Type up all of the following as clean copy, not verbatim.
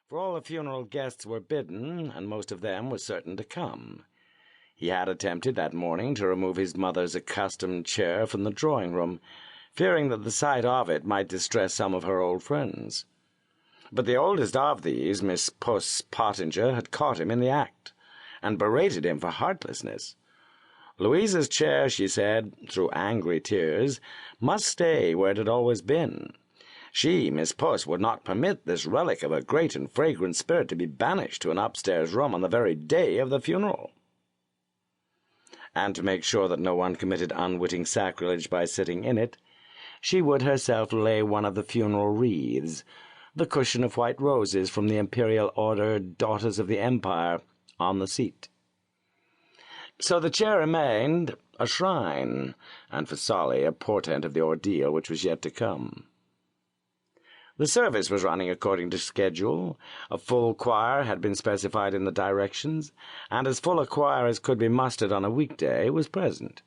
for all the funeral guests were bidden, and most of them were certain to come. He had attempted that morning to remove his mother's accustomed chair from the drawing-room, fearing that the sight of it might distress some of her old friends. But the oldest of these, Miss Puss Pottinger, had caught him in the act, and berated him for heartlessness. Louisa's chair, she said, through angry tears, must stay where it had always been. She, Miss Puss, would not permit this relic of a great and fragrant spirit to be banished to an upstairs room on the very day of the funeral. And to make sure that no one committed unwitting sacrilege by sitting in it, she would herself lay one of the funeral wreaths, the cushion of white roses from the Imperial Order Daughters of the Empire, on the seat. So the chair remained a shrine, and for Solly a portent of the ordeal which was yet to come. The service was running according to schedule. A full choir had been specified in the directions, and as full a choir as could be mustered on a weekday was present.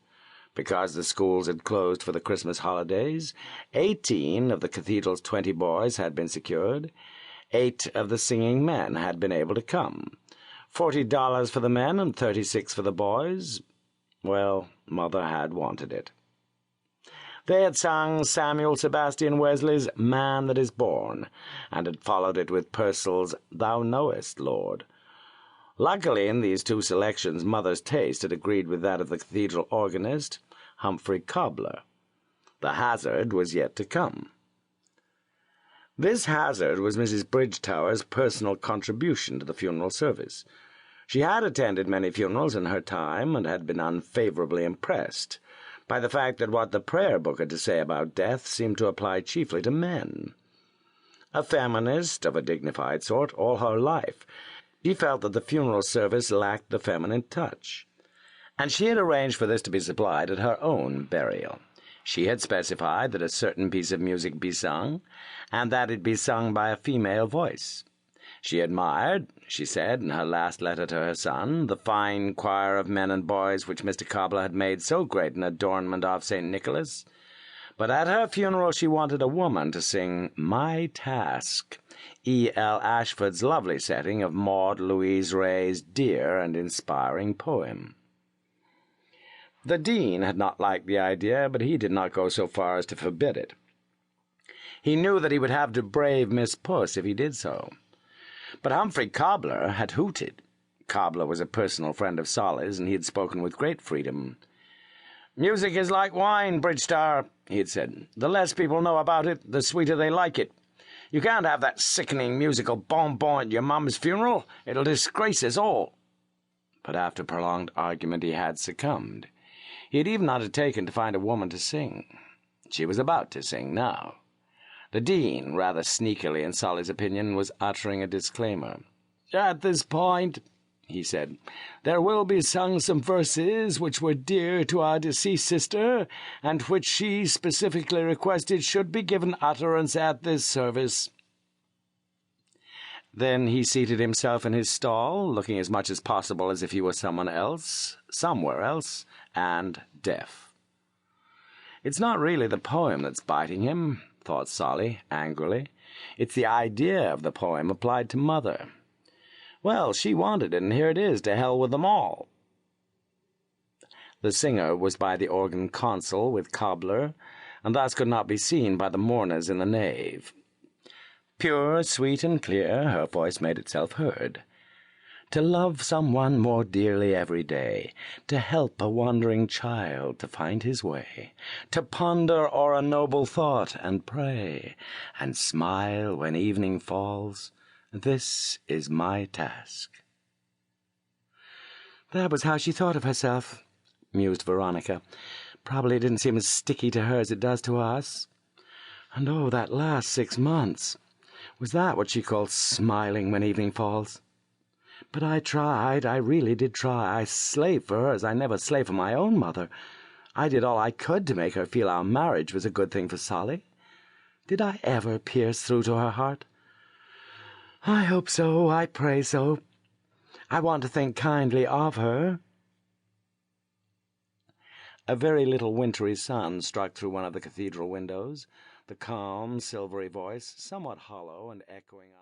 Because the schools had closed for the Christmas holidays, 18 of the cathedral's 20 boys had been secured. 8 of the singing men had been able to come. $40 for the men and $36 for the boys. Well, Mother had wanted it. They had sung Samuel Sebastian Wesley's Man That Is Born, and had followed it with Purcell's Thou Knowest, Lord. Luckily, in these two selections, Mother's taste had agreed with that of the cathedral organist, Humphrey Cobbler. The hazard was yet to come. This hazard was Mrs. Bridgetower's personal contribution to the funeral service. She had attended many funerals in her time, and had been unfavorably impressed by the fact that what the prayer book had to say about death seemed to apply chiefly to men. A feminist of a dignified sort all her life, she felt that the funeral service lacked the feminine touch, and she had arranged for this to be supplied at her own burial. She had specified that a certain piece of music be sung, and that it be sung by a female voice. She admired, she said in her last letter to her son, the fine choir of men and boys which Mr. Cobbler had made so great an adornment of St. Nicholas. But at her funeral she wanted a woman to sing My Task, E. L. Ashford's lovely setting of Maud Louise Ray's dear and inspiring poem. The dean had not liked the idea, but he did not go so far as to forbid it. He knew that he would have to brave Miss Puss if he did so. But Humphrey Cobbler had hooted. Cobbler was a personal friend of Solly's, and he had spoken with great freedom. "Music is like wine, Bridgestar," he had said. "The less people know about it, the sweeter they like it. You can't have that sickening musical bonbon at your mum's funeral. It'll disgrace us all." But after prolonged argument he had succumbed. He had even undertaken to find a woman to sing. She was about to sing now. The dean, rather sneakily in Solly's opinion, was uttering a disclaimer. "At this point," he said, "there will be sung some verses which were dear to our deceased sister, and which she specifically requested should be given utterance at this service." Then he seated himself in his stall, looking as much as possible as if he were someone else, somewhere else, and deaf. "It's not really the poem that's biting him," thought Solly, angrily. "It's the idea of the poem applied to Mother. Well, she wanted it, and here it is, to hell with them all." The singer was by the organ console with Cobbler, and thus could not be seen by the mourners in the nave. Pure, sweet, and clear, her voice made itself heard. "To love someone more dearly every day, to help a wandering child to find his way, to ponder o'er a noble thought and pray, and smile when evening falls, this is my task." "That was how she thought of herself," mused Veronica. "Probably it didn't seem as sticky to her as it does to us. And oh, that last 6 months! Was that what she called smiling when evening falls? But I tried, I really did try. I slaved for her as I never slaved for my own mother. I did all I could to make her feel our marriage was a good thing for Solly. Did I ever pierce through to her heart? I hope so, I pray so. I want to think kindly of her." A very little wintry sun struck through one of the cathedral windows, the calm, silvery voice, somewhat hollow and echoing on